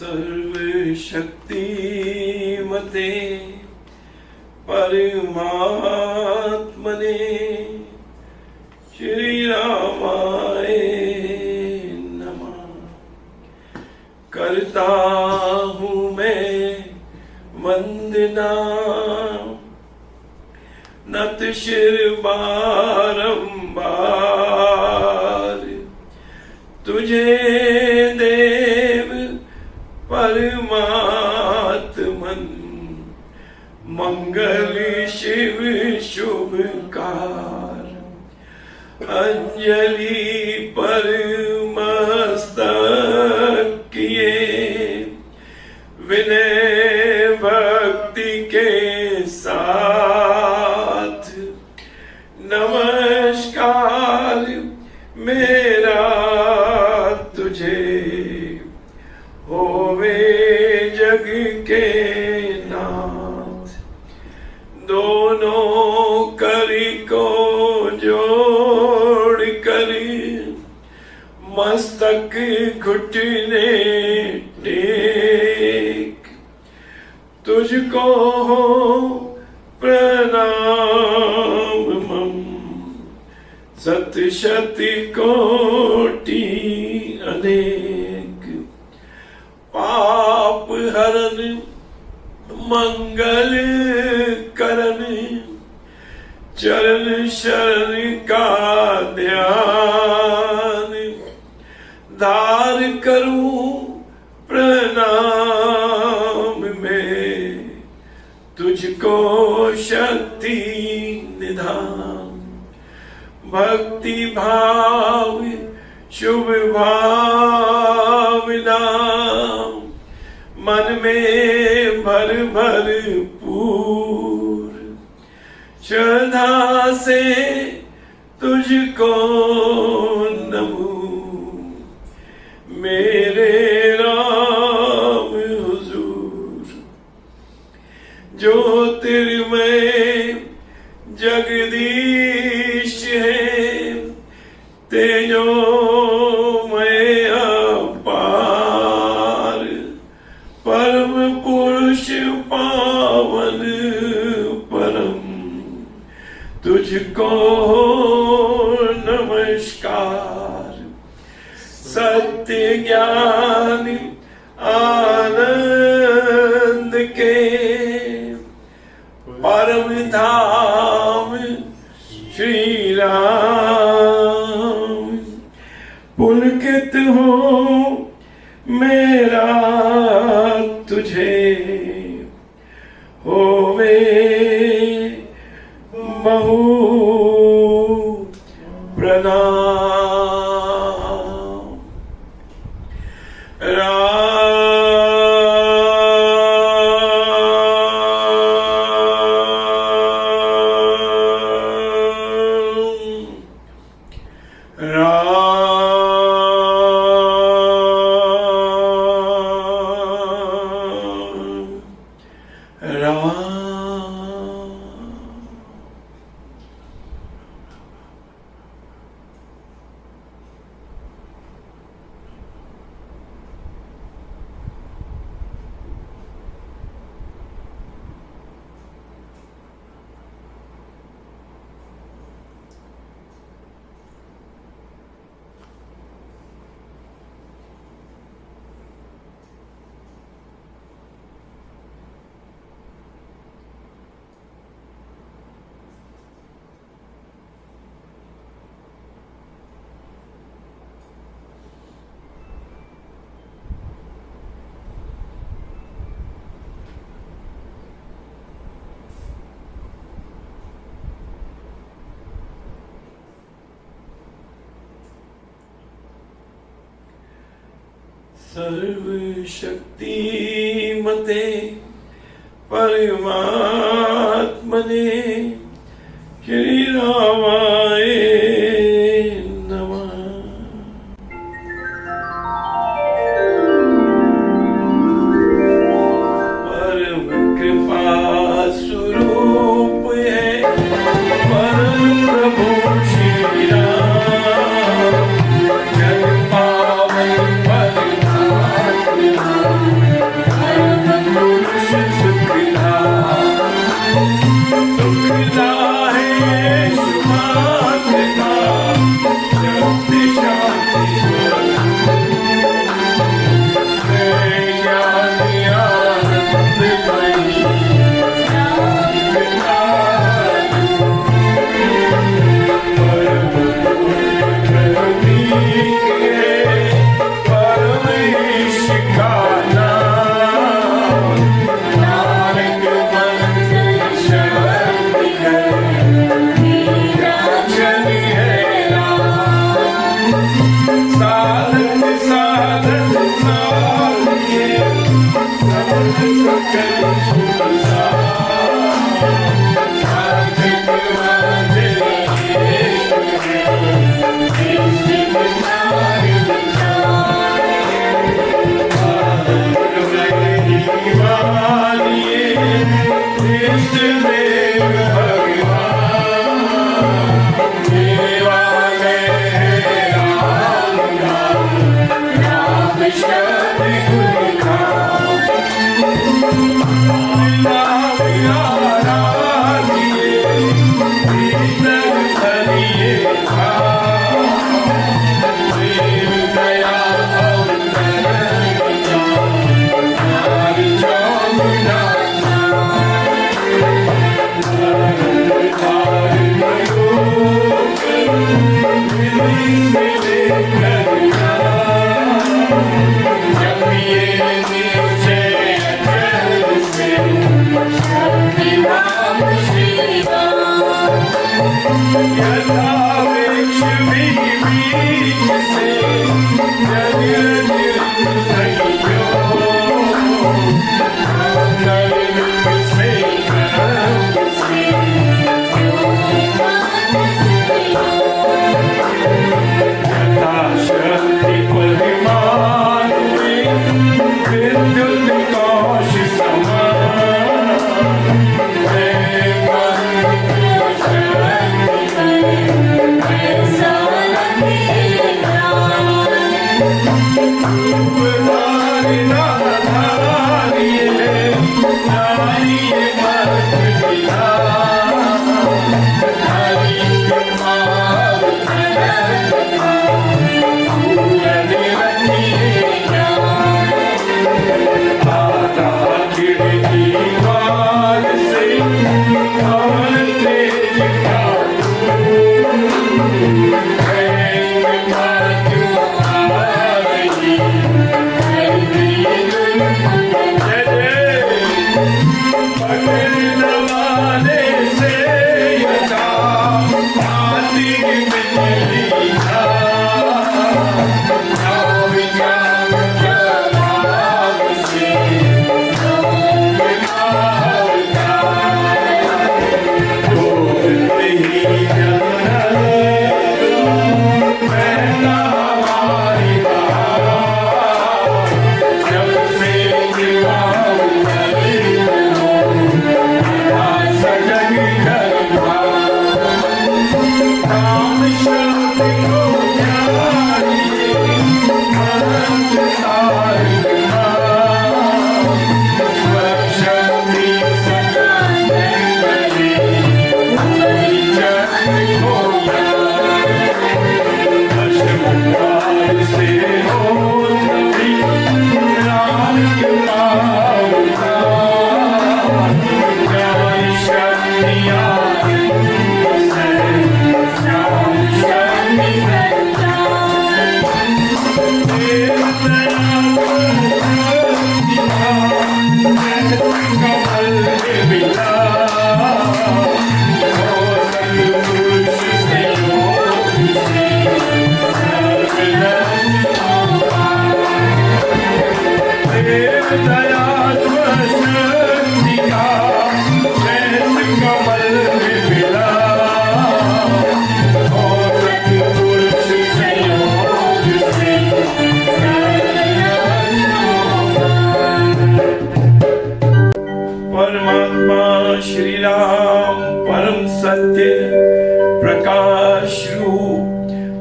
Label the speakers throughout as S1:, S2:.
S1: सर्वशक्तिमते परमात्मने श्री रामाय नमः। करता हूँ मैं वंदना नत शिर बारंबार तुझे देव परमात्मन मंगल शिव शुभकार। अंजलि पर मस्तक किए विनय भक्ति के साथ नमस्कार मेरा तुझे होवे जग के नाथ। दोनों करी को जोड़ कर मस्तक घुटने टेक तुझको हो प्रणाम मम सत शत कोटि अनेक। पाप हरन मंगल करन चरण शरण का ध्यान धार करूं प्रणाम में तुझको शक्ति निधान। भक्ति भाव शुभ भावना मन में भर भर पूर श्रद्धा से तुझको नमूं मेरे राम हुजूर। ज्योतिर्मय जगदीश है तेजोमय अपार परम पुरुष पावन परम तुझको नमस्कार। सत्य ज्ञान आनंद के परम धाम श्री राम। पुलकित हो मेरा तुझे होवे बहु प्रणाम। सर्वशक्तिमते परमात्मने श्री रामाय नमः। परम कृपा स्वरूप है परम प्रभु श्री राम। जग पावन परमात्मा आत्मा शक्ति शांति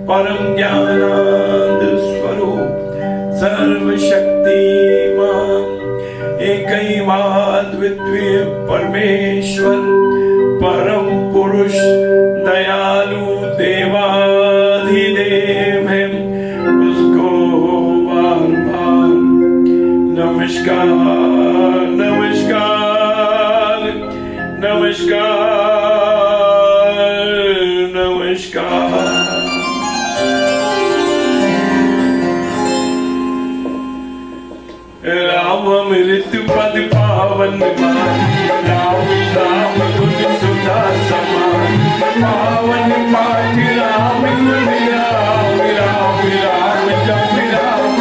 S1: परम ज्ञानानंद स्वरूप सर्वशक्तिमान एकैवाद्वितीय परमेश्वर परम पुरुष दयालु नमस्कार। राम अमृत पद पावन राम नाम गुण सुधा समान पावन पाठ राम गुण राम राम राम जप राम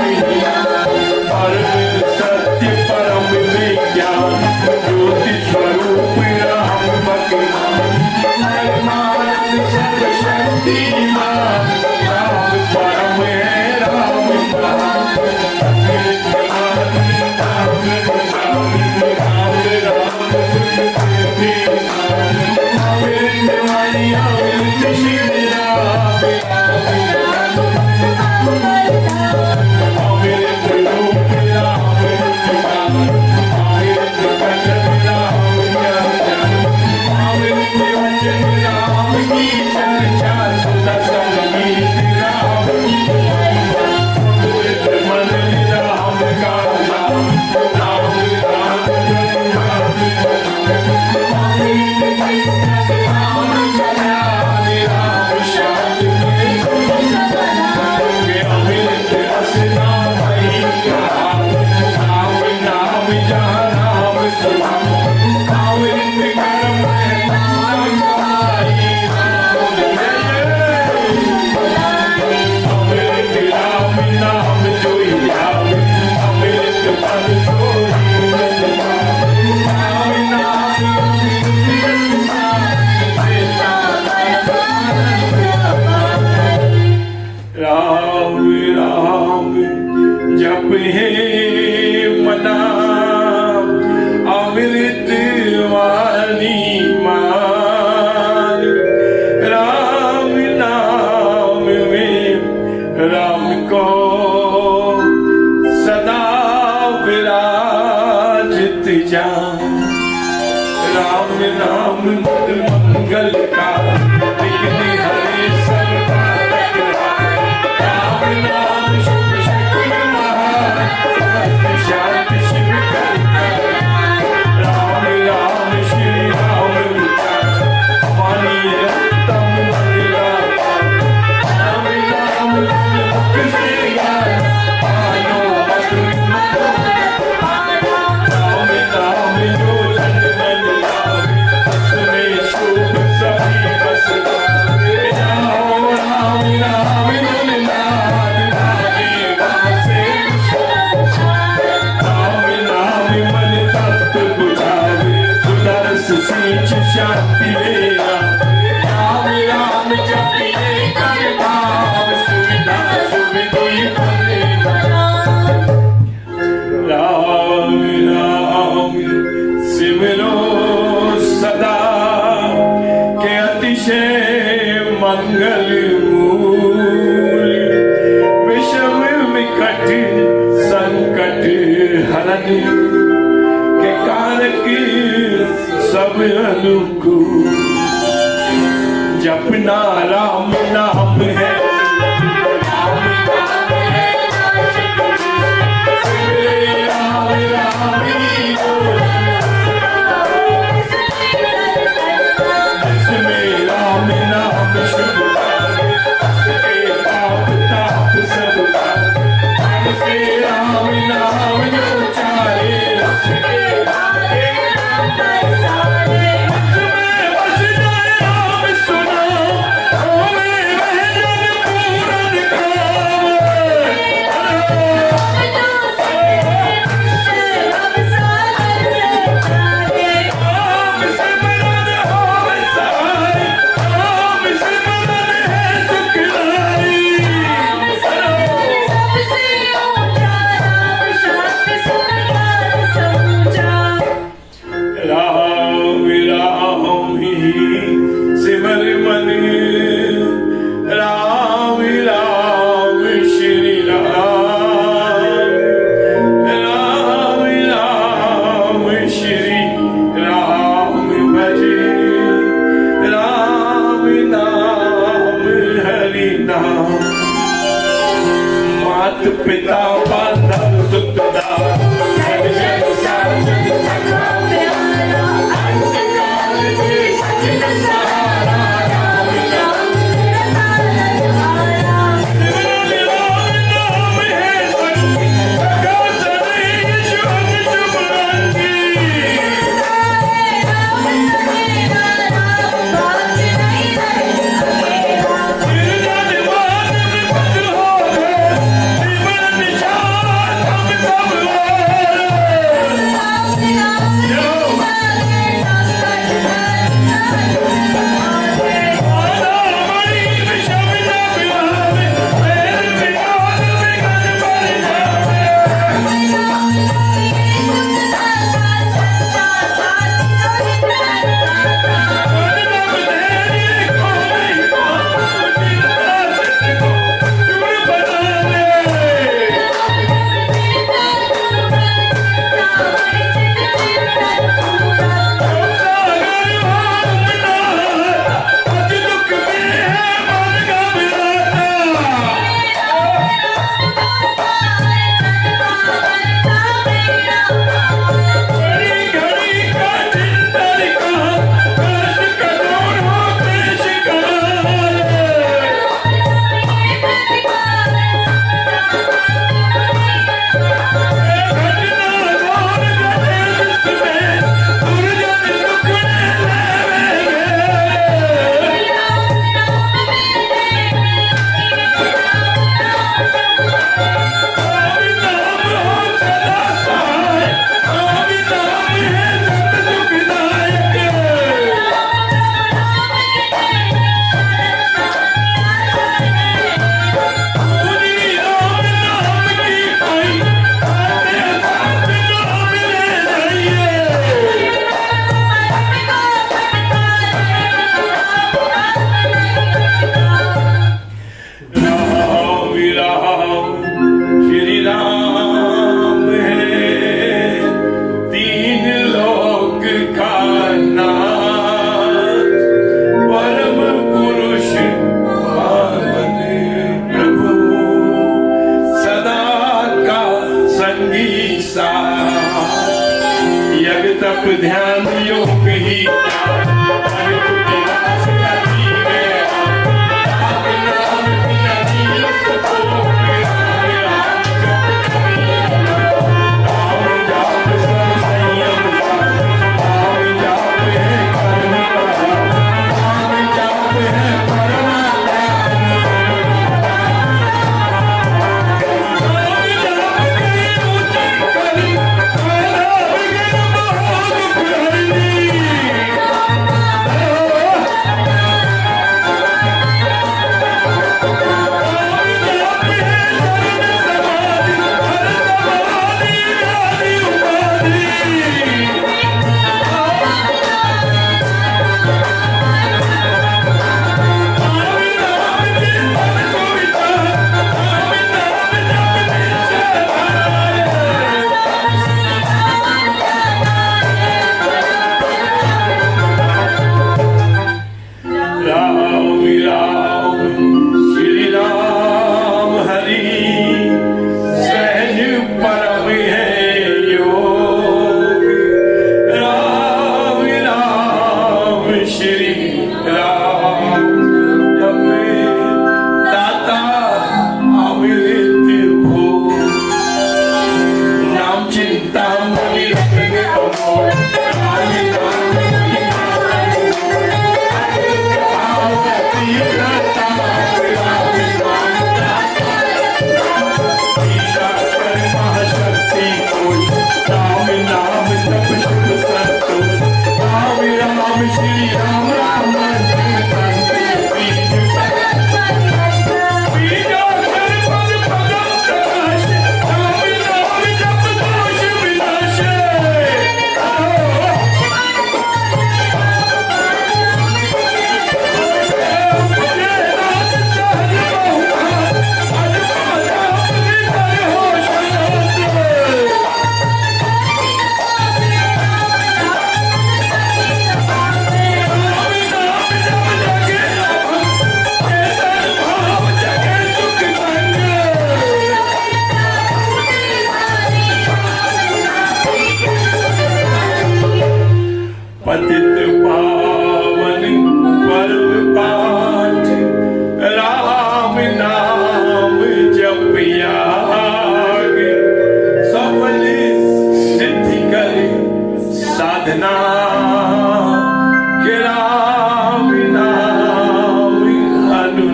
S1: परम सत्य परम विज्ञान ज्योति स्वरूप राम भगवान परमानंद सर्वशक्तिमान राम परम है राम के कारक सब अनुकूल जपना राम नाम है पिता बांधव सुखदा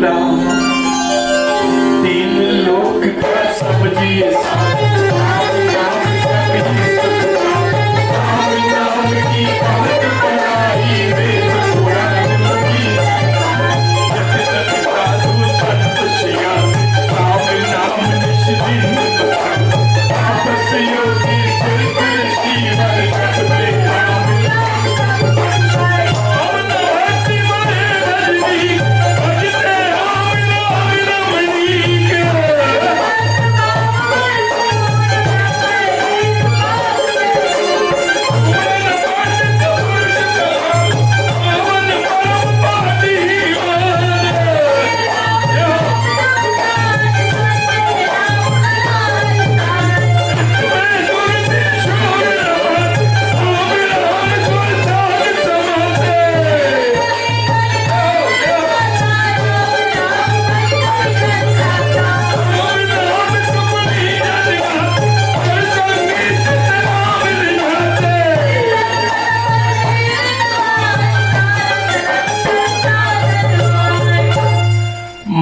S1: नाम, तीन लोक का समझिए साथ, नाम सबकी सुख नाम, राम नाम की बात बनाई वेद पुराण की, जग जग साधु संत श्याम, राम नाम निश दिन बखान, आपस योगी स्वर्ग शिवर जपते राम नाम सब संसार, और भक्ति मरे रजनी भजते राम नाम रमणी के, भुवन पंडित पुरुष कहाम, पावन परम पाती मान, इसमें सुरति शूर राम, राम राम सुर साग समाते, राम नाम सुमनी जन गाते, हर संगीत से राम रिझाते,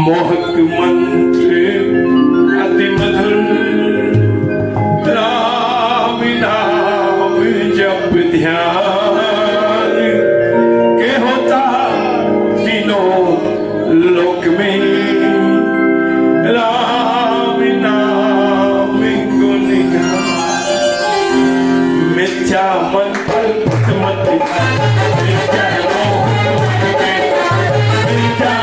S1: मोहक मंत्र अति मधुर, राम नाम जप ध्यान, के होता तीनों लोक में, राम नाम गुण गान, मिथ्या मन पर मत मिथ्या मोह मिथ्या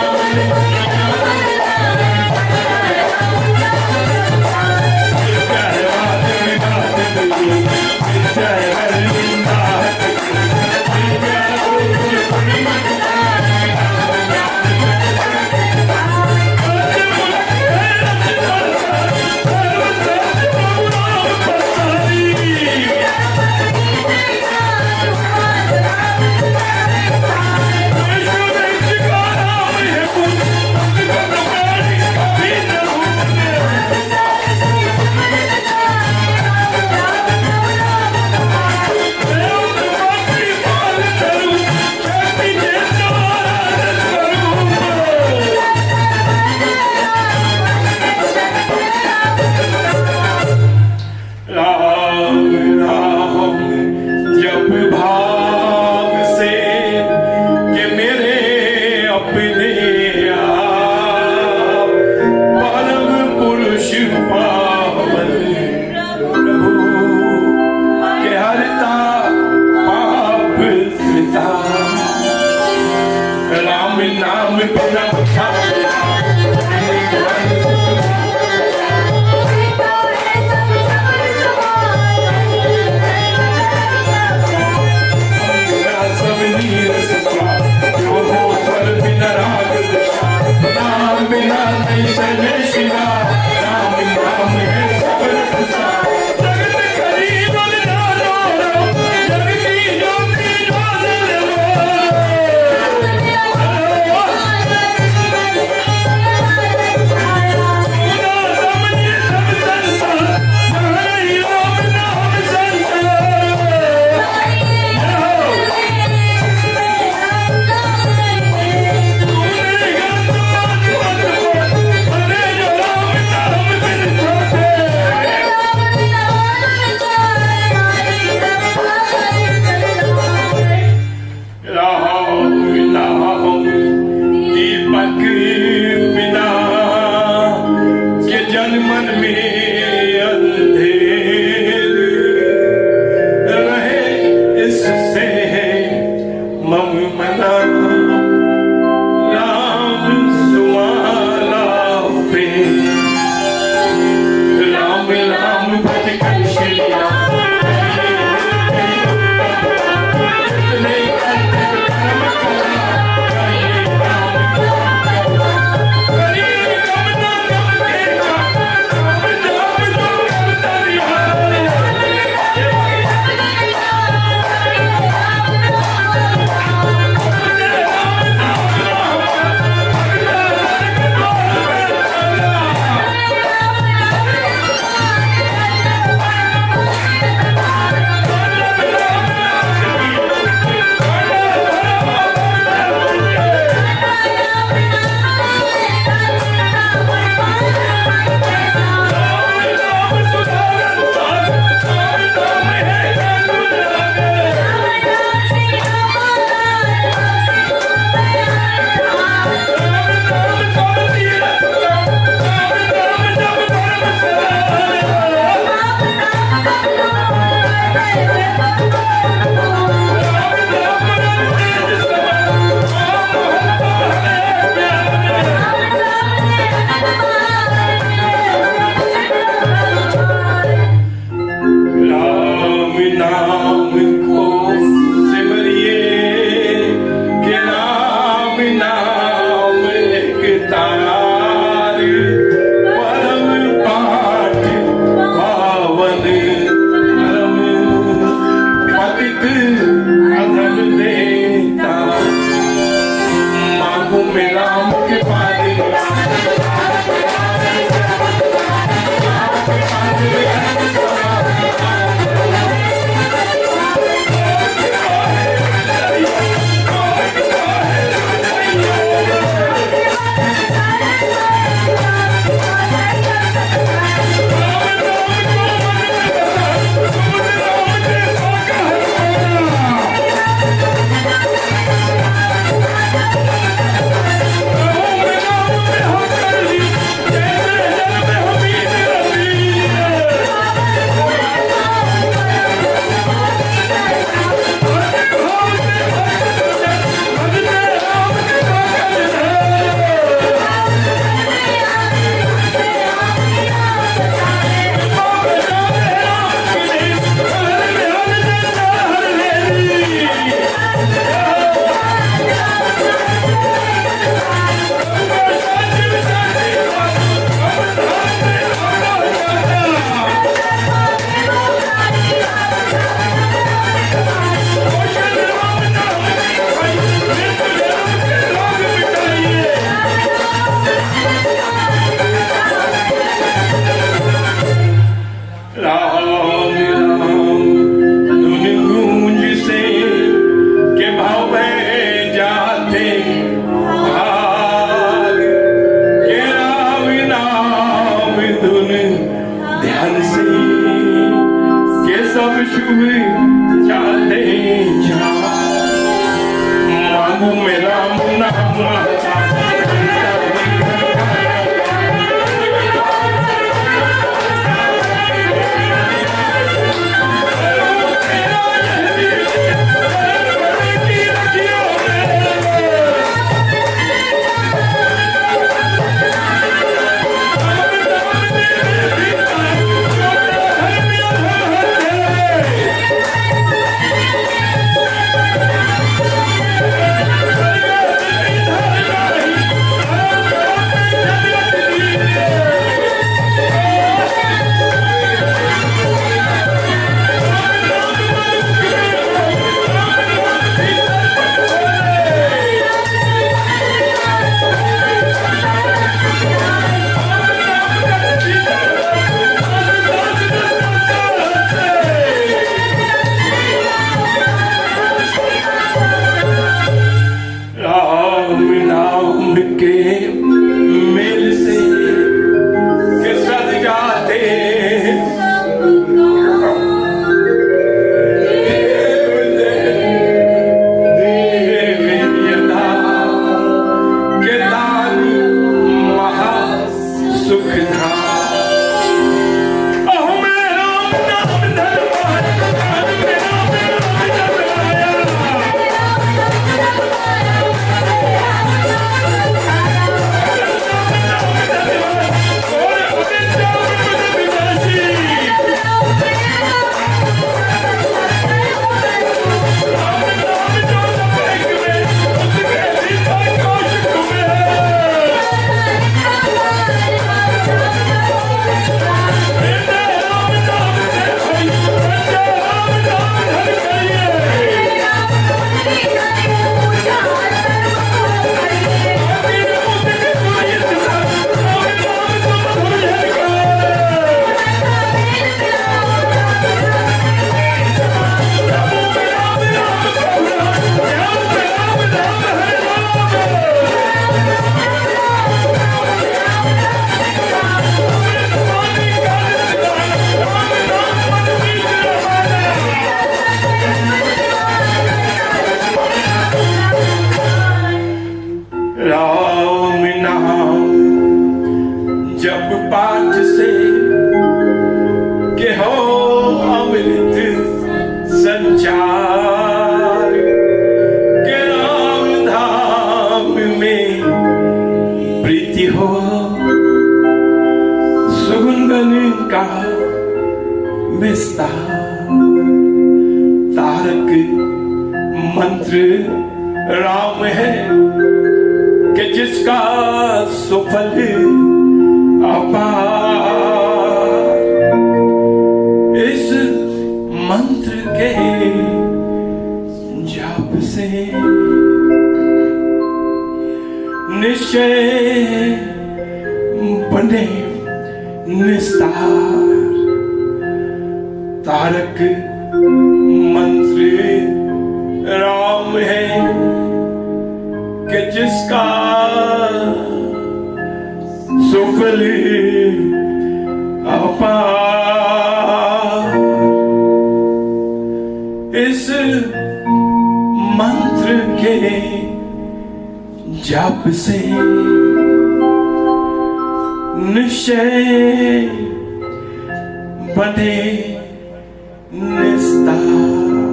S1: राम राम जप भाव से, कि मेरे अपने आप परम पुरुष पावन प्रभु, के हरता पाप कृता, राम नाम बिना सब नीरस स्वाद, जो हो स्वर बिना राग दशा, नाम बिना नहीं सजे शिवा, राम नाम है सब रसा, जगत करीब जानो राम, जग की ज्योति ज्वाल लो, समझिए सब संसार, नहीं राम नाम संसार, राम नाम जब पाठ से के हो अमृत संचार के राम धाम में प्रीति हो सुगंधन का विस्तार तारक मंत्र राम है कि जिसका सुफल अपार इस मंत्र के जाप से निश्चय बने निस्तार तारक मंत्र राम है कि जिसका सुफल अपार इस मंत्र के जप से निश्चय बने निस्तार।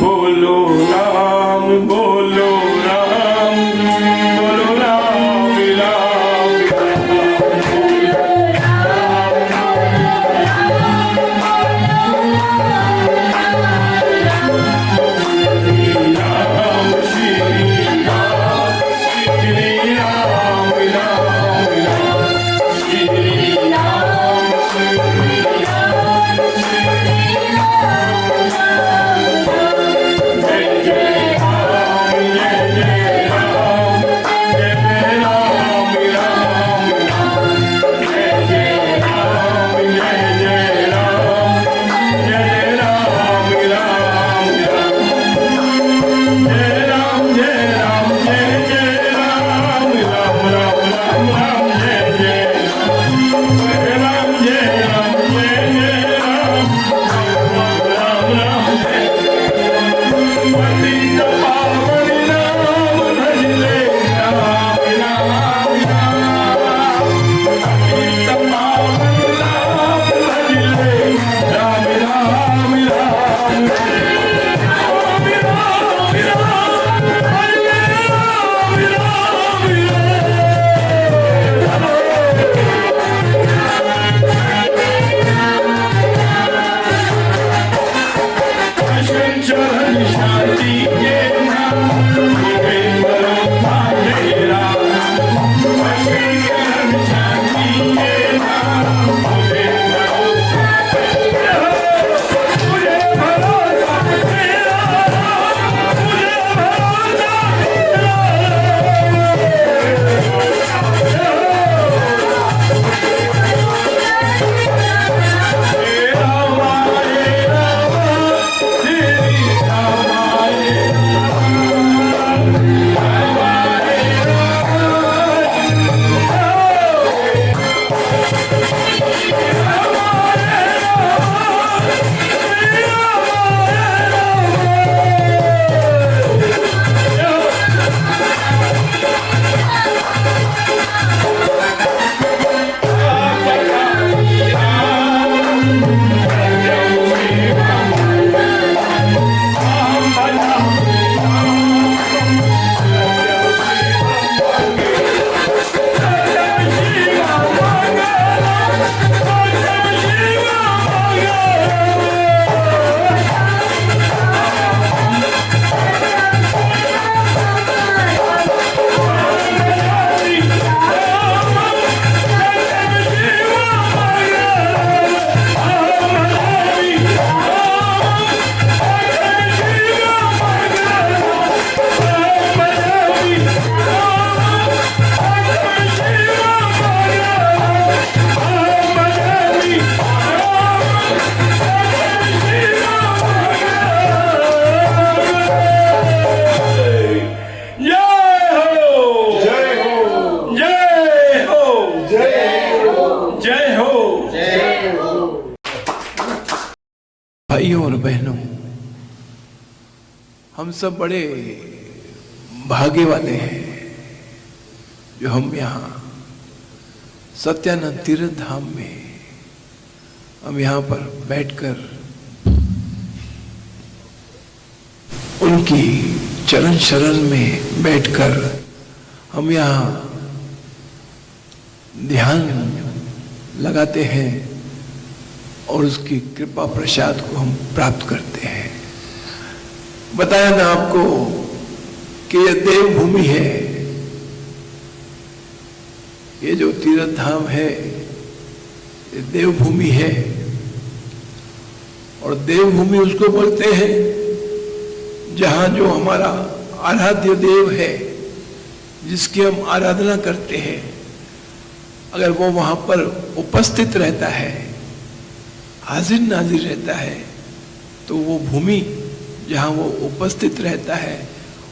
S1: बोलो राम बोलो राम बोलो राम राम राम श्री राम श्री राम राम राम श्री राम
S2: हम सब बड़े भाग्य वाले हैं जो हम यहाँ सत्यानंद तीर्थ धाम में हम यहाँ पर बैठकर उनकी चरण शरण में बैठकर हम यहाँ ध्यान लगाते हैं और उसकी कृपा प्रसाद को हम प्राप्त करते हैं। बताया ना आपको कि यह देवभूमि है, ये जो तीर्थ धाम है ये देवभूमि है। और देवभूमि उसको बोलते हैं जहां जो हमारा आराध्य देव है, जिसकी हम आराधना करते हैं, अगर वो वहां पर उपस्थित रहता है, हाजिर नाजिर रहता है, तो वो भूमि जहां वो उपस्थित रहता है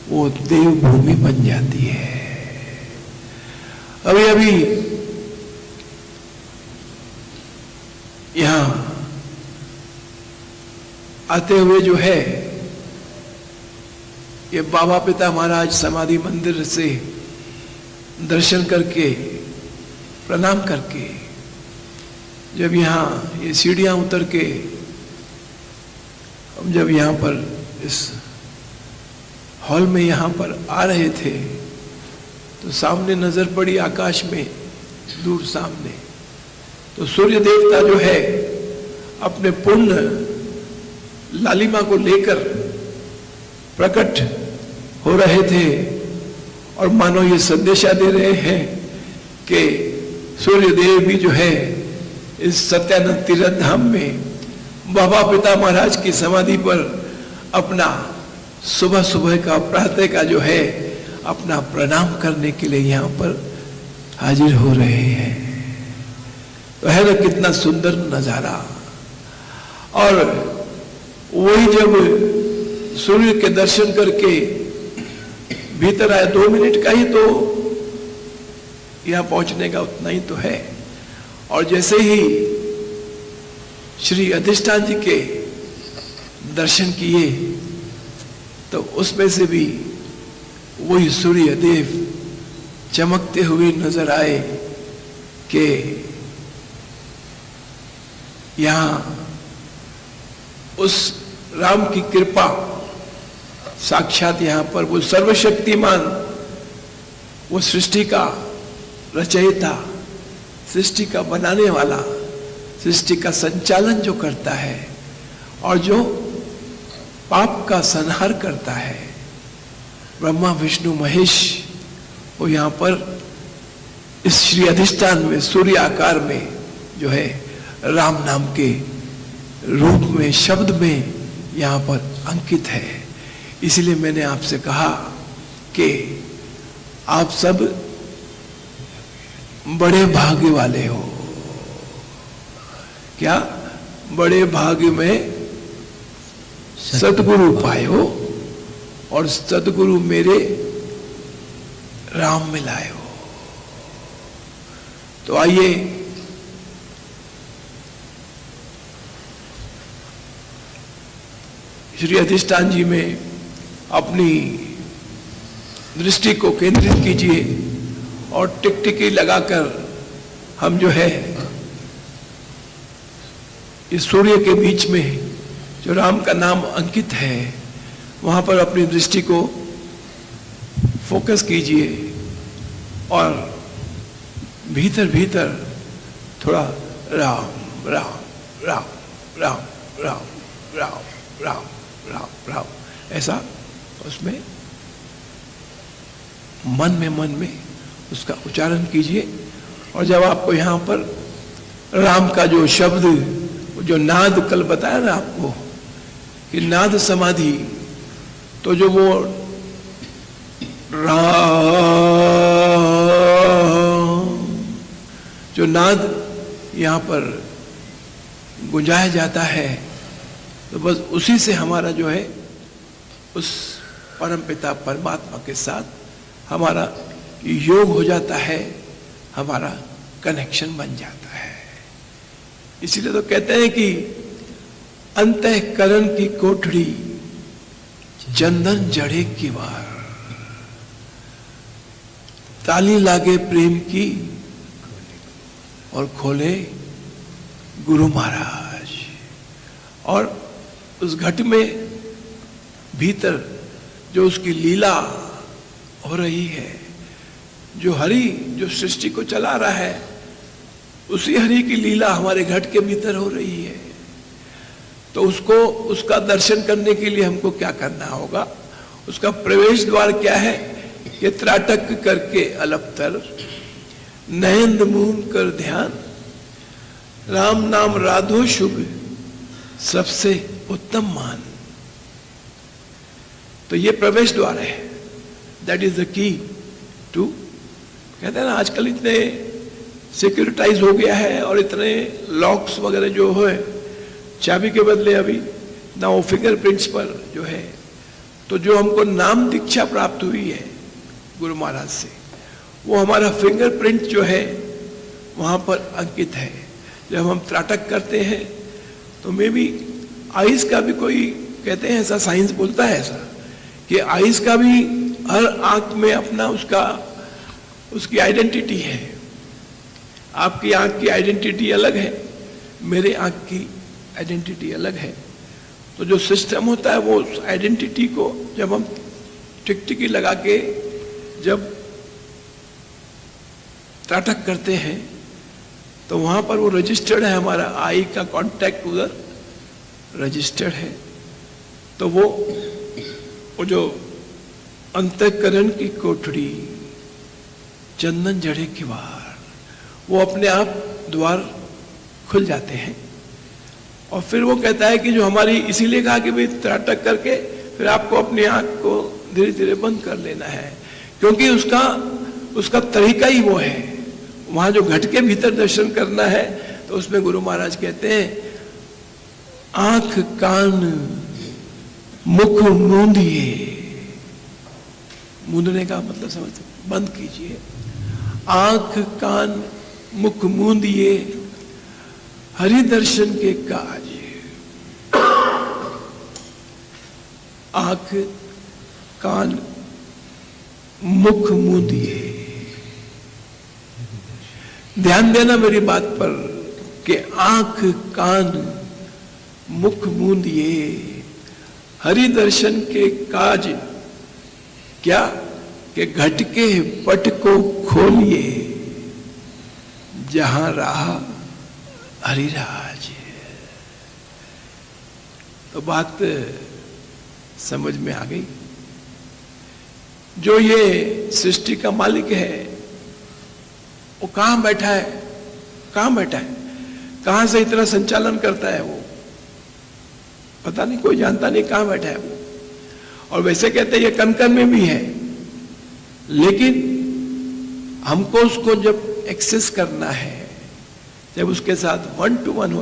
S2: वो देवभूमि बन जाती है। अभी अभी यहां आते हुए जो है ये बाबा पिता महाराज समाधि मंदिर से दर्शन करके प्रणाम करके जब यहाँ ये सीढ़ियां उतर के हम जब यहाँ पर इस हॉल में यहाँ पर आ रहे थे तो सामने नजर पड़ी आकाश में दूर सामने, तो सूर्य देवता जो है अपने पूर्ण लालिमा को लेकर प्रकट हो रहे थे और मानो ये संदेशा दे रहे हैं कि सूर्य देव भी जो है इस सत्यानंद तीर्थ धाम में बाबा पिता महाराज की समाधि पर अपना सुबह सुबह का प्रातः का जो है अपना प्रणाम करने के लिए यहाँ पर हाजिर हो रहे हैं। तो है ना कितना सुंदर नजारा। और वही जब सूर्य के दर्शन करके भीतर आए, 2 मिनट का ही तो यहाँ पहुंचने का उतना ही तो है। और जैसे ही श्री अधिष्ठान जी के दर्शन किए तो उसमें से भी वही सूर्य देव चमकते हुए नजर आए कि यहाँ उस राम की कृपा साक्षात यहाँ पर वो सर्वशक्तिमान, वो सृष्टि का रचयिता, सृष्टि का बनाने वाला, सृष्टि का संचालन जो करता है और जो पाप का संहार करता है, ब्रह्मा विष्णु महेश, वो यहाँ पर इस श्री अधिष्ठान में सूर्य आकार में जो है राम नाम के रूप में, शब्द में यहाँ पर अंकित है। इसलिए मैंने आपसे कहा कि आप सब बड़े भाग्य वाले हो। क्या? बड़े भाग्य में सतगुरु पाए हो और सतगुरु मेरे राम में लाए हो। तो आइए श्री अधिष्ठान जी में अपनी दृष्टि को केंद्रित कीजिए और टिकटिकी लगाकर हम जो है इस सूर्य के बीच में जो राम का नाम अंकित है वहां पर अपनी दृष्टि को फोकस कीजिए और भीतर भीतर थोड़ा राम राम राम राम राम राम राम राम राम ऐसा उसमें मन में उसका उच्चारण कीजिए। और जब आपको यहाँ पर राम का जो शब्द, जो नाद कल बताया ना आपको कि नाद समाधि, तो जो वो राम जो नाद यहाँ पर गुंजाया जाता है, तो बस उसी से हमारा जो है उस परमपिता परमात्मा के साथ हमारा योग हो जाता है, हमारा कनेक्शन बन जाता है। इसीलिए तो कहते हैं कि अंतःकरण की कोठड़ी चंदन जड़े की वार, ताली लागे प्रेम की और खोले गुरु महाराज। और उस घट में भीतर जो उसकी लीला हो रही है, जो हरि जो सृष्टि को चला रहा है, उसी हरि की लीला हमारे घट के भीतर हो रही है। तो उसको, उसका दर्शन करने के लिए हमको क्या करना होगा? उसका प्रवेश द्वार क्या है कि त्राटक करके अलपतर, नयन मून कर ध्यान, राम नाम राधो शुभ सबसे उत्तम मान। तो ये प्रवेश द्वार है, that is the key to. कहते हैं ना आजकल इतने सिक्योरिटाइज हो गया है और इतने लॉक्स वगैरह जो है, चाबी के बदले अभी ना वो फिंगरप्रिंट्स पर जो है, तो जो हमको नाम दीक्षा प्राप्त हुई है गुरु महाराज से, वो हमारा फिंगरप्रिंट जो है वहां पर अंकित है। जब हम त्राटक करते हैं तो मे बी आइस का भी कोई, कहते हैं ऐसा साइंस बोलता है ऐसा, कि आइस का भी हर आंख में अपना उसकी आइडेंटिटी है। आपकी आंख की आइडेंटिटी अलग है, मेरे आंख की आइडेंटिटी अलग है। तो जो सिस्टम होता है वो उस आइडेंटिटी को जब हम टिकटिकी लगा के जब त्राटक करते हैं तो वहां पर वो रजिस्टर्ड है, हमारा आई का कांटेक्ट उधर रजिस्टर्ड है। तो वो जो अंतःकरण की कोठड़ी, चंदन जड़े की वार, वो अपने आप द्वार खुल जाते हैं। और फिर वो कहता है कि जो हमारी, इसीलिए कहा कि भाई त्राटक करके फिर आपको अपनी आंख को धीरे धीरे बंद कर लेना है, क्योंकि उसका तरीका ही वो है। वहां जो घट के भीतर दर्शन करना है तो उसमें गुरु महाराज कहते हैं आंख कान मुख मूंदिए, मूंदने का मतलब समझते, बंद कीजिए। आंख कान मुख मूंदिए हरि दर्शन के काज, आंख कान मुख मूंदिए। ध्यान देना मेरी बात पर कि आंख कान मुख मूंदिए हरि दर्शन के काज, क्या कि घट के पट को खोलिए जहां रहा हरिराज। तो बात समझ में आ गई। जो ये सृष्टि का मालिक है वो कहां बैठा है, कहां बैठा है, कहां से इतना संचालन करता है वो पता नहीं, कोई जानता नहीं कहां बैठा है वो। और वैसे कहते हैं ये कण-कण में भी है, लेकिन हमको उसको जब एक्सेस करना है, जब उसके साथ 1-to-1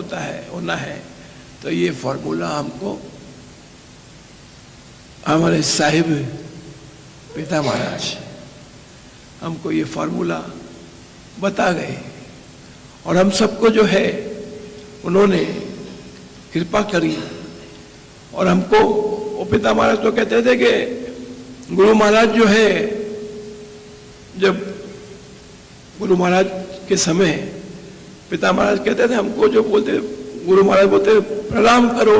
S2: होना है, तो ये फॉर्मूला हमको हमारे साहिब पिता महाराज हमको ये फॉर्मूला बता गए। और हम सबको जो है उन्होंने कृपा करी। और हमको वो पिता महाराज तो कहते थे कि गुरु महाराज जो है, जब गुरु महाराज के समय पिता महाराज कहते थे हमको, जो बोलते गुरु महाराज बोलते प्रणाम करो,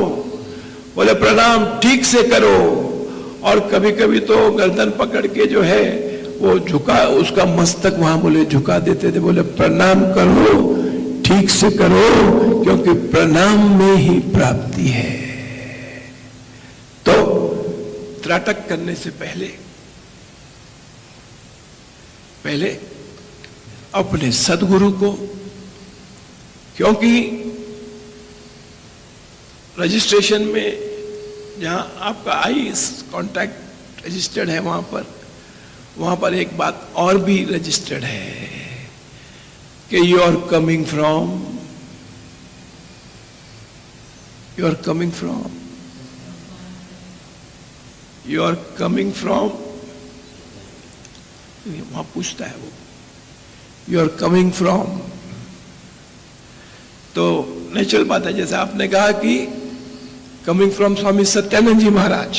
S2: बोले प्रणाम ठीक से करो। और कभी कभी तो गर्दन पकड़ के जो है वो झुका, उसका मस्तक वहां बोले झुका देते थे, बोले प्रणाम करो ठीक से करो, क्योंकि प्रणाम में ही प्राप्ति है। तो त्राटक करने से पहले अपने सदगुरु को, क्योंकि रजिस्ट्रेशन में जहां आपका आईज कॉन्टैक्ट रजिस्टर्ड है, वहां पर एक बात और भी रजिस्टर्ड है कि यू आर कमिंग फ्रॉम वहां पूछता है वो, यू आर कमिंग फ्रॉम। तो नेचुरल बात है, जैसे आपने कहा कि कमिंग फ्रॉम स्वामी सत्यानंद जी महाराज,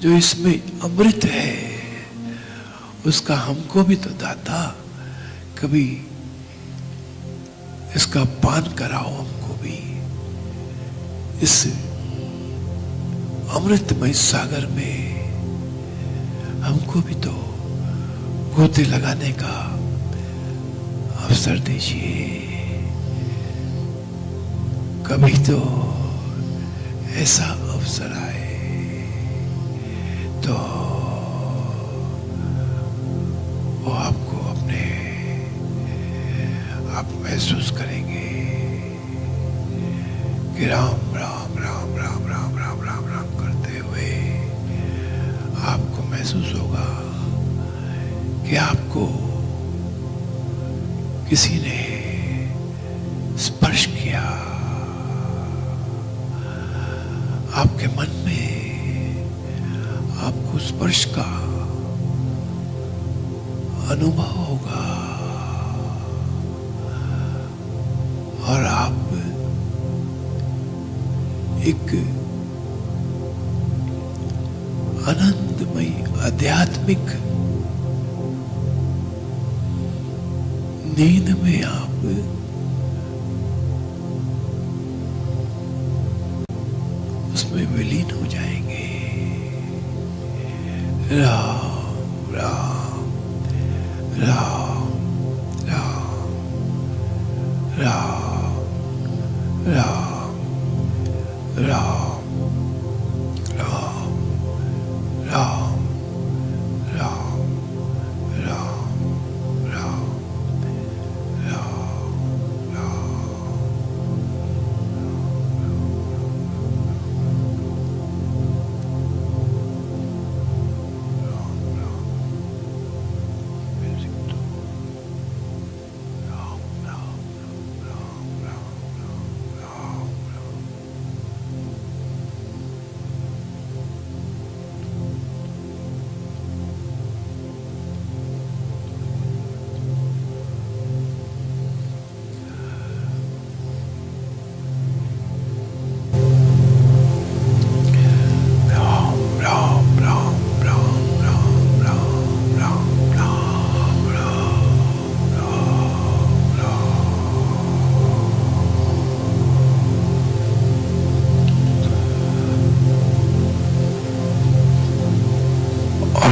S2: जो इसमें अमृत है उसका हमको भी तो दाता कभी इसका पान कराओ, हमको भी इस अमृतमय सागर में हमको भी तो गोते लगाने का अवसर दीजिए। कभी तो ऐसा अवसर आए तो वो आपको अपने आप महसूस करेंगे कि राम राम राम राम राम राम राम राम करते हुए आपको महसूस होगा कि आपको किसी ने स्पर्श किया, आपके मन में आपको स्पर्श का अनुभव होगा और आप एक आनंदमयी आध्यात्मिक नींद में आप उसमें विलीन हो जाएंगे। राम राम राम राम राम राम राम राम राम राम राम राम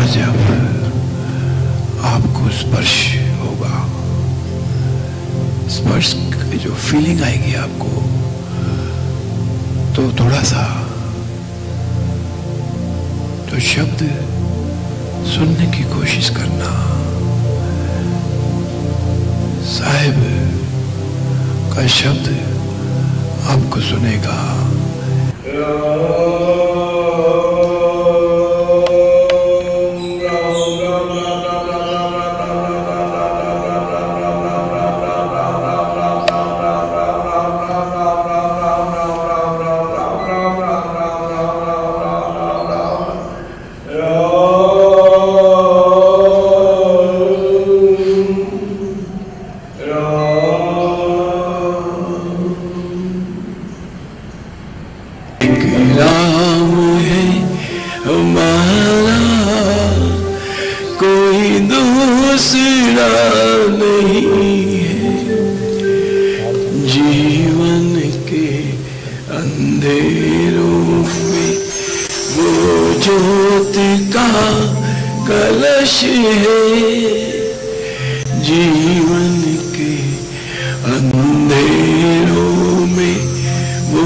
S2: जब आपको स्पर्श होगा, स्पर्श की जो फीलिंग आएगी आपको, तो थोड़ा सा तो शब्द सुनने की कोशिश करना। साहिब का शब्द आपको सुनेगा। राम है हमारा, कोई दूसरा नहीं है। जीवन के अंधेरों में वो ज्योति का कलश है। जीवन के अंधेरों में वो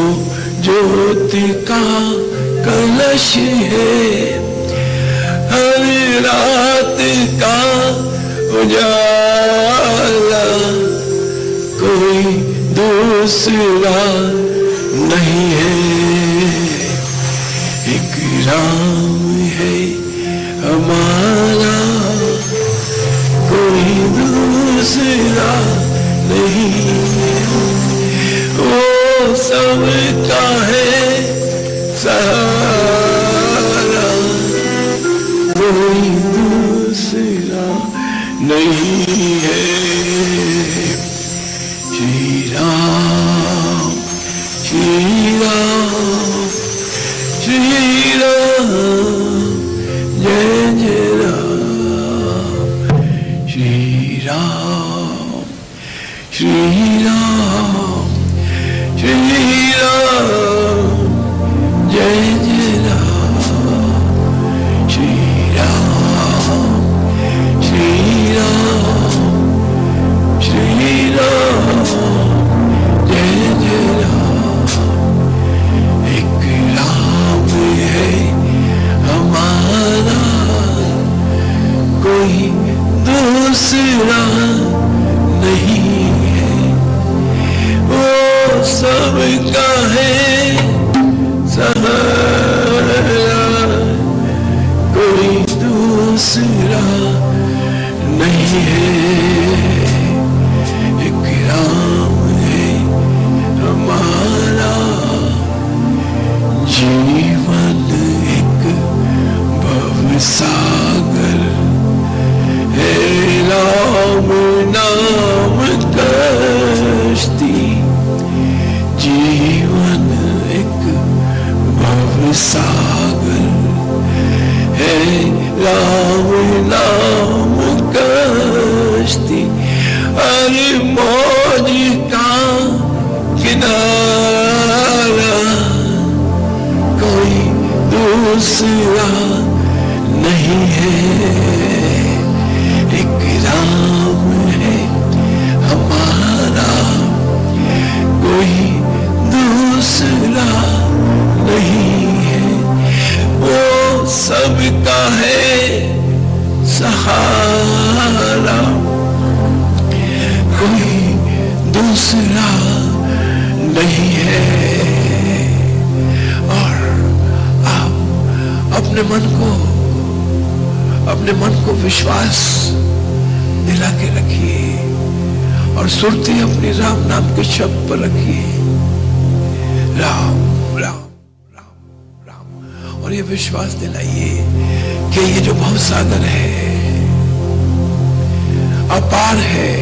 S2: ज्योति का कलश है। हर रात का उजाला कोई दूसरा नहीं है। एक राम है हमारा, कोई दूसरा नहीं है। वो सबका है सहारा, कोई दूसरा नहीं है। श्री राम श्री राम श्री राम श्री राम जय जय राम श्री राम जय जय राम। एक राम है हमारा, कोई दूसरा नहीं है, वो सबका है सहारा, कोई दूसरा नहीं है। एक राम है हमारा, जीवन एक भवसागर है, राम नाम कश्ती, जीवन एक भवसागर है, राम नाम कश्ती। अरे मौज का किनारा, कोई दूसरा नहीं है। एक राम है हमारा, कोई दूसरा नहीं है, वो सबका है सहारा, कोई दूसरा नहीं है। और आप अपने मन को विश्वास दिला के रखिए और सुरती अपने राम नाम के शब्द पर रखिए, राम राम राम राम। और ये विश्वास दिलाइए कि ये जो भवसागर है अपार है,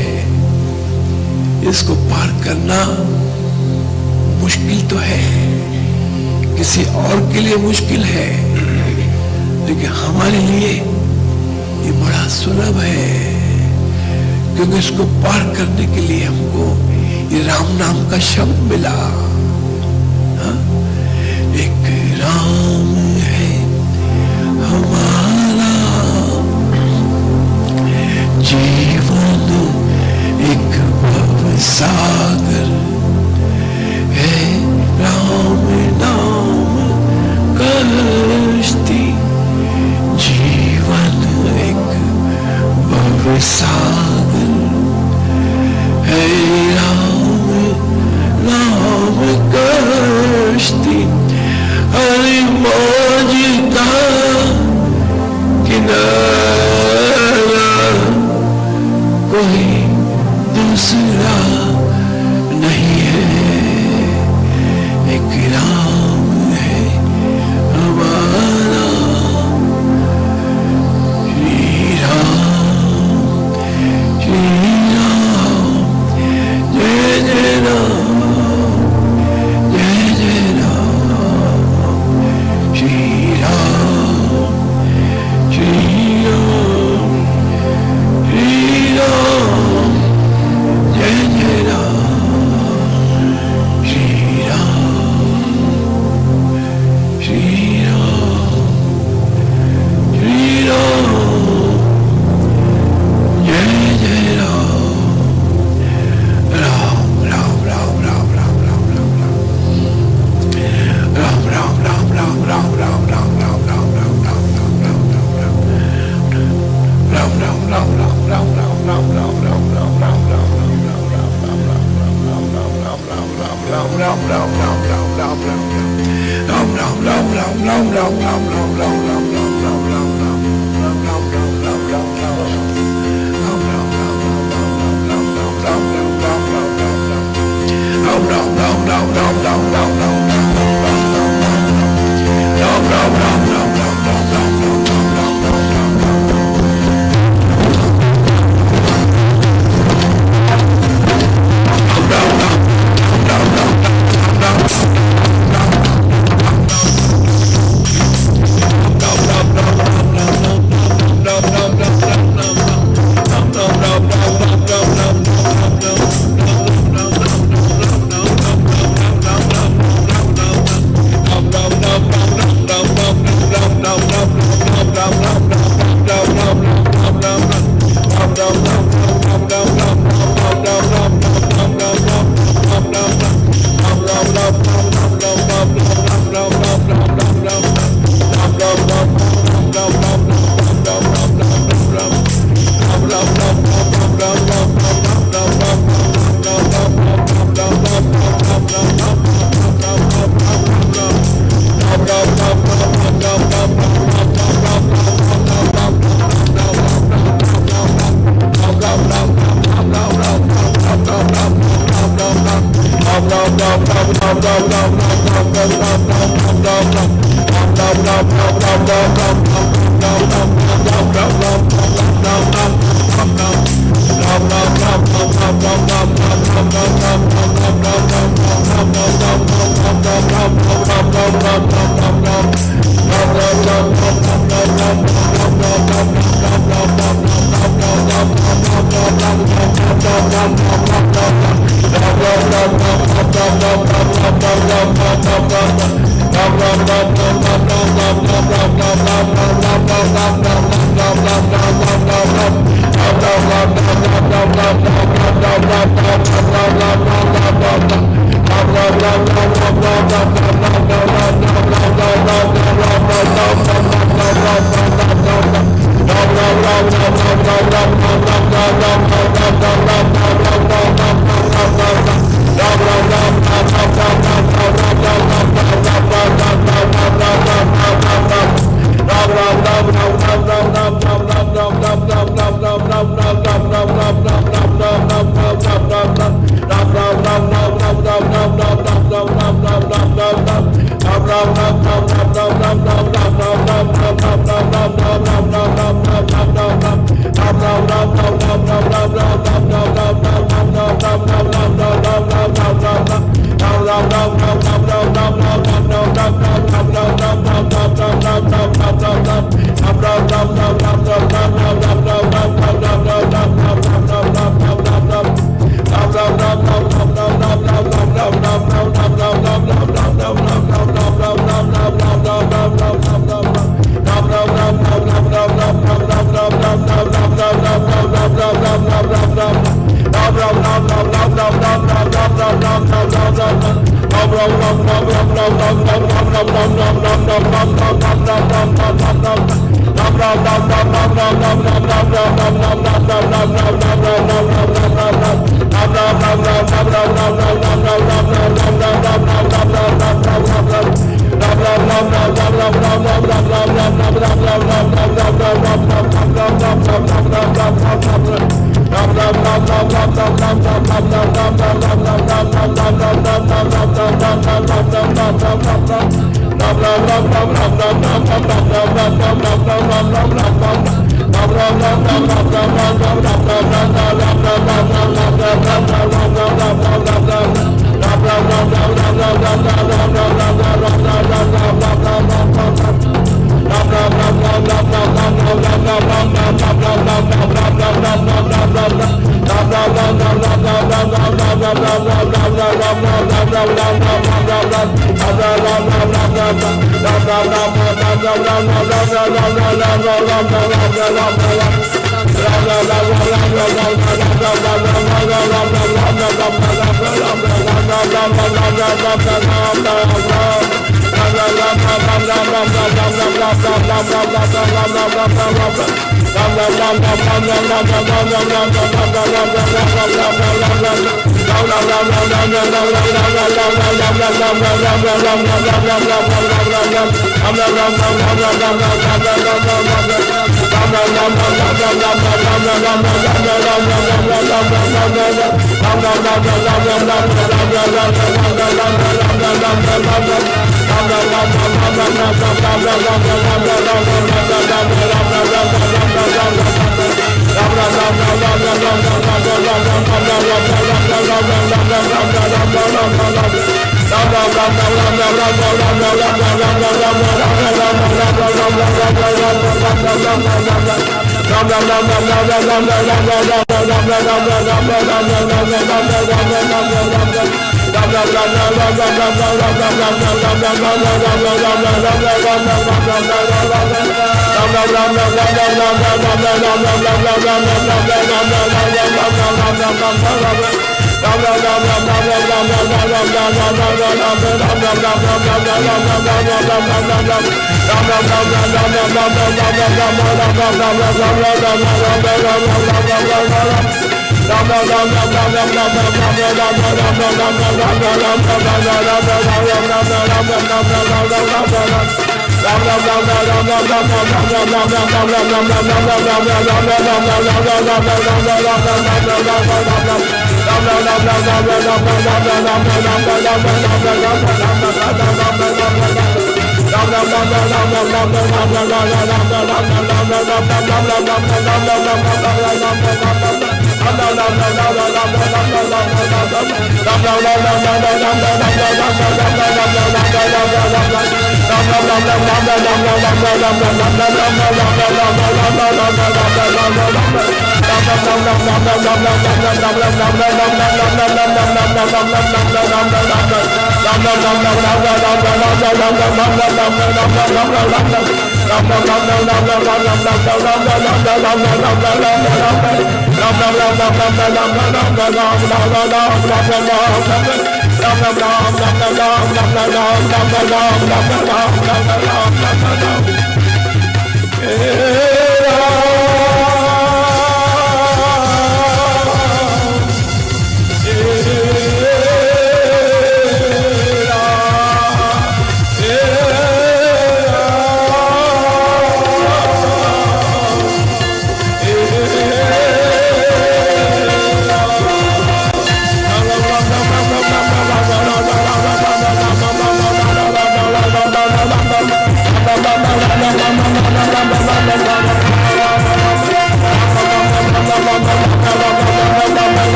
S2: इसको पार करना मुश्किल तो है, किसी और के लिए मुश्किल है, लेकिन हमारे लिए ये बड़ा सुलभ है, क्योंकि इसको पार करने के लिए हमको ये राम नाम का शब्द मिला। हाँ? एक राम है हमारा, जीवन एक भवसागर है, राम नाम कश्ती, जीवन एक भवसागर है, राम नाम कश्ती। हरि मौज का किनारा, कोई दूसरा नहीं है। एक राम है हमारा, श्री राम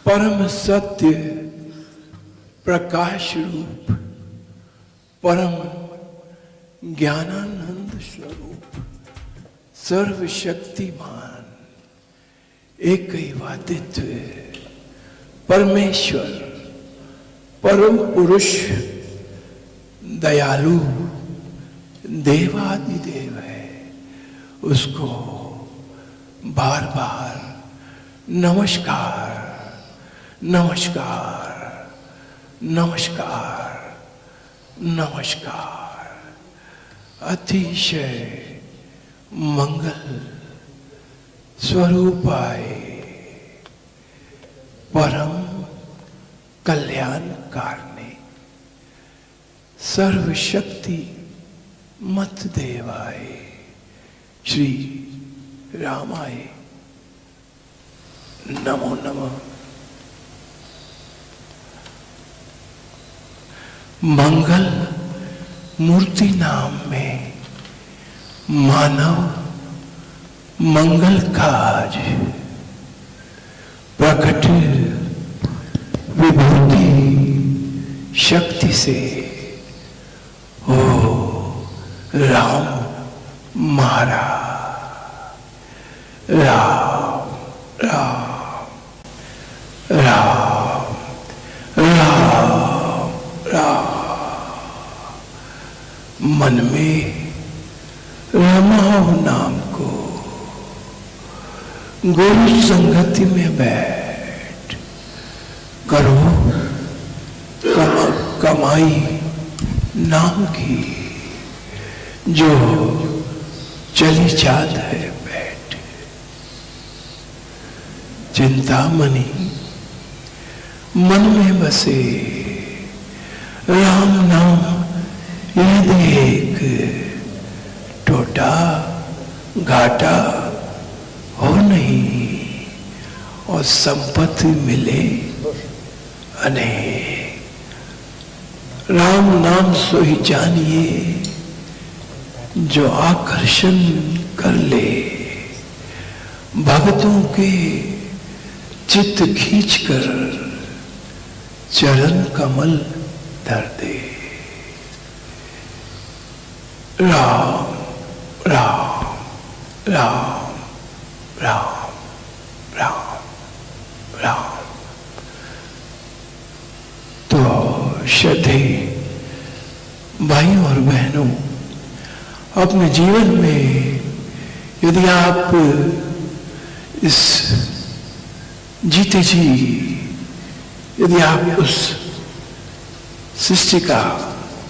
S2: परम सत्य प्रकाश रूप परम ज्ञानानंद स्वरूप सर्वशक्तिमान एकैवादित्व परमेश्वर परम पुरुष दयालु देवादिदेव है, उसको बार बार नमस्कार नमस्कार नमस्कार नमस्कार। अतिशय मंगल स्वरूपाय परम कल्याणकारणे सर्वशक्ति मत देवाय श्री रामाय नमो नमः। मंगल मूर्ति नाम में मानव मंगल काज प्रकट विभूति शक्ति से ओ राम महाराज राम राम राम राम राम मन में रमाओ नाम को गुरु संगति में बैठ करो कमाई नाम की जो चली जात है बैठ। चिंतामणि मन में बसे राम नाम ये देख टोटा घाटा हो नहीं और संपत्ति मिले अनेक। राम नाम सो ही जानिए जो आकर्षण कर ले भक्तों के चित्त खींचकर चरण कमल धर दे। राम राम राम राम राम राम। तो श्रद्धे भाइयों और बहनों, अपने जीवन में यदि आप इस जीते जी यदि आप उस सृष्टि का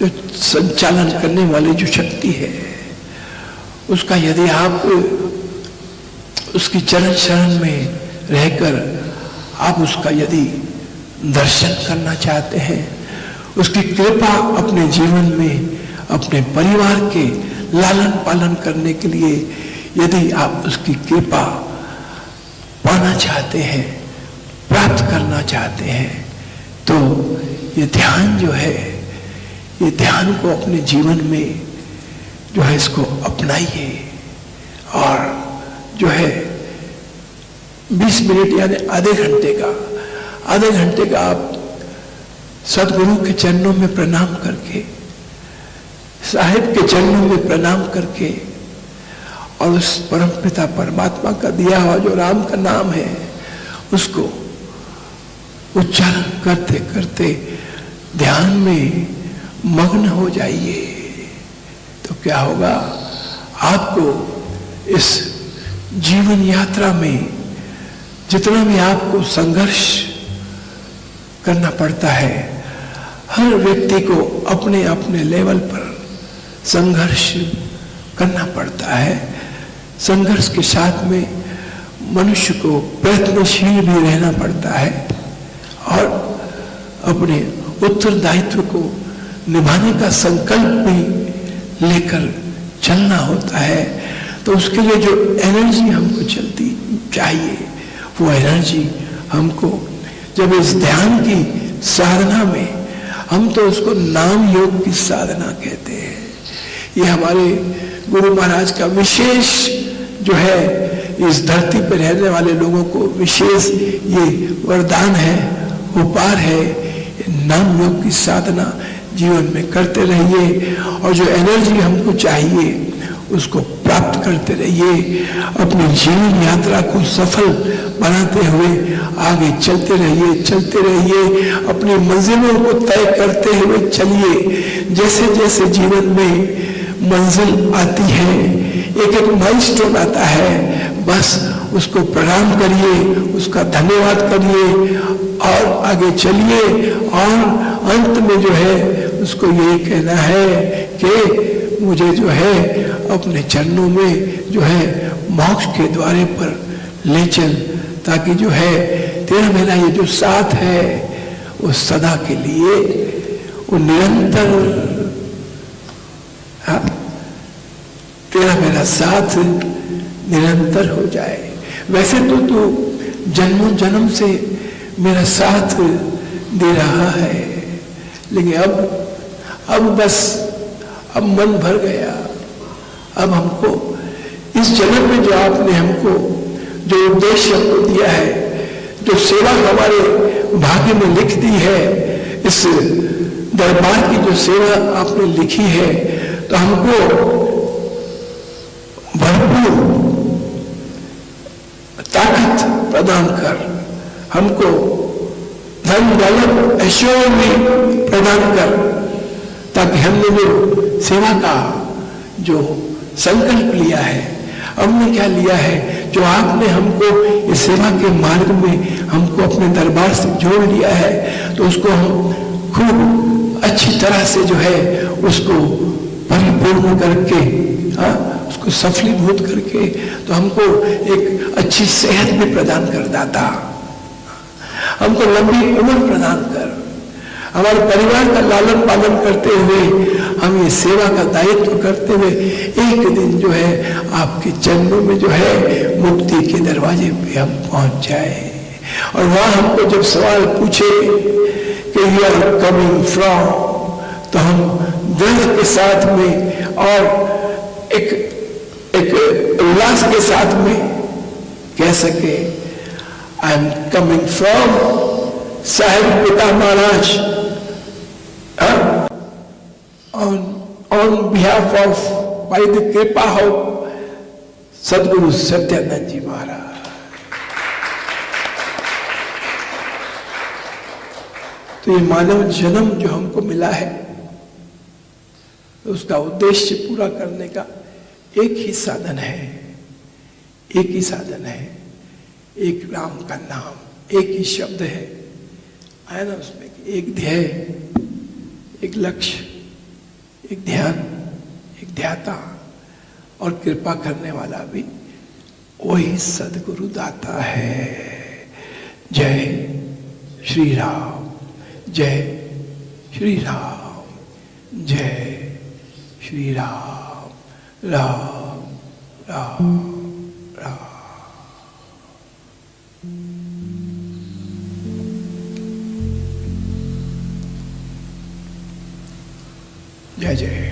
S2: जो संचालन करने वाली जो शक्ति है उसका यदि आप उसकी चरण शरण में रहकर आप उसका यदि दर्शन करना चाहते हैं, उसकी कृपा अपने जीवन में अपने परिवार के लालन पालन करने के लिए यदि आप उसकी कृपा पाना चाहते हैं, प्राप्त करना चाहते हैं, तो ये ध्यान जो है, ये ध्यान को अपने जीवन में जो है इसको अपनाइए और जो है 20 मिनट यानी आधे घंटे का आप सदगुरु के चरणों में प्रणाम करके, साहिब के चरणों में प्रणाम करके और उस परम पिता परमात्मा का दिया हुआ जो राम का नाम है उसको उच्चारण करते करते ध्यान में मग्न हो जाइए। तो क्या होगा, आपको इस जीवन यात्रा में जितना भी आपको संघर्ष करना पड़ता है, हर व्यक्ति को अपने अपने लेवल पर संघर्ष करना पड़ता है। संघर्ष के साथ में मनुष्य को प्रयत्नशील भी रहना पड़ता है और अपने उत्तरदायित्व को निभाने का संकल्प भी लेकर चलना होता है। तो उसके लिए जो एनर्जी हमको चलती चाहिए, वो एनर्जी हमको जब इस ध्यान की साधना में, हम तो उसको नाम योग की साधना कहते हैं, ये हमारे गुरु महाराज का विशेष जो है इस धरती पर रहने वाले लोगों को विशेष ये वरदान है, उपहार है। नाम योग की साधना जीवन में करते रहिए और जो एनर्जी हमको चाहिए उसको प्राप्त करते रहिए। अपनी जीवन यात्रा को सफल बनाते हुए आगे चलते रहिए। अपनी मंजिलों को तय करते हुए चलिए। जैसे जैसे जीवन में मंजिल आती है, एक एक माइलस्टोन आता है, बस उसको प्रणाम करिए, उसका धन्यवाद करिए और आगे चलिए। और अंत में जो है उसको यही कहना है कि मुझे जो है अपने चरणों में जो है मोक्ष के द्वारे पर ले चल, ताकि जो है तेरा मेरा ये जो साथ है वो सदा के लिए, वो निरंतर, हाँ, तेरा मेरा साथ निरंतर हो जाए। वैसे तो तू जन्मों जन्म से मेरा साथ दे रहा है, लेकिन अब बस अब मन भर गया। अब हमको इस जन्म में जो आपने हमको जो उद्देश्य हमको दिया है, जो सेवा हमारे भाग्य में लिख दी है, इस दरबार की जो सेवा आपने लिखी है, तो हमको भरपूर ताकत प्रदान कर, हमको धन दौलत ऐश्वर्य भी प्रदान कर, ताकि हमने जो सेवा का जो संकल्प लिया है, हमने क्या लिया है, जो आपने हमको इस सेवा के मार्ग में हमको अपने दरबार से जोड़ लिया है, तो उसको हम खूब अच्छी तरह से जो है उसको परिपूर्ण करके, हाँ, उसको सफलीभूत करके, तो हमको एक अच्छी सेहत भी प्रदान कर दाता, हमको लंबी उम्र प्रदान कर, हमारे परिवार का लालन पालन करते हुए, हम ये सेवा का दायित्व करते हुए एक दिन जो है आपके चरणों में जो है मुक्ति के दरवाजे पे हम पहुंच जाए। और वहां हमको जब सवाल पूछे कि यू आर कमिंग फ्रॉम, तो हम गर्व के साथ में और एक उल्लास के साथ में कह सके, I am coming from Sahib पिता महाराज, on behalf of, by the कृपा of सदगुरु सत्यानंद जी महाराज। तो ये मानव जन्म जो हमको मिला है, तो उसका उद्देश्य पूरा करने का एक ही साधन है, एक ही साधन है, एक राम का नाम, एक ही शब्द है, आया ना उसमें, एक ध्येय, एक लक्ष्य, एक ध्यान, एक ध्याता, और कृपा करने वाला भी वही सदगुरु दाता है। जय श्री राम, जय श्री राम, जय श्री राम, राम राम राम। जय जय।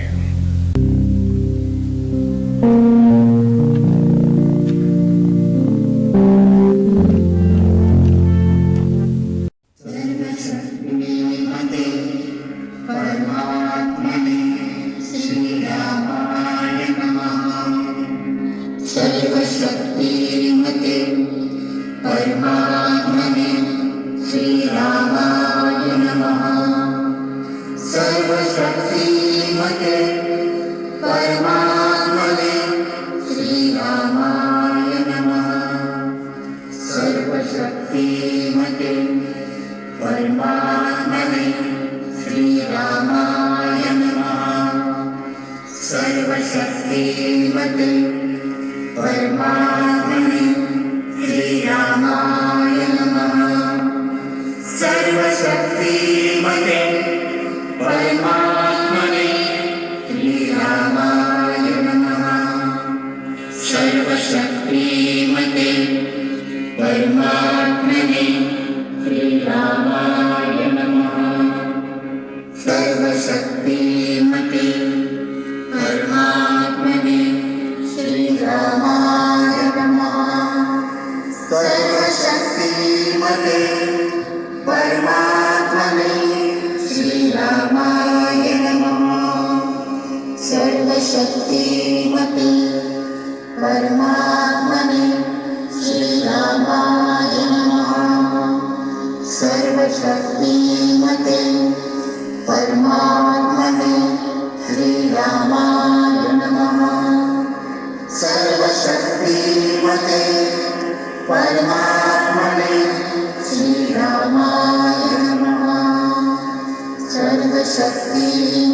S3: सर्वशक्ति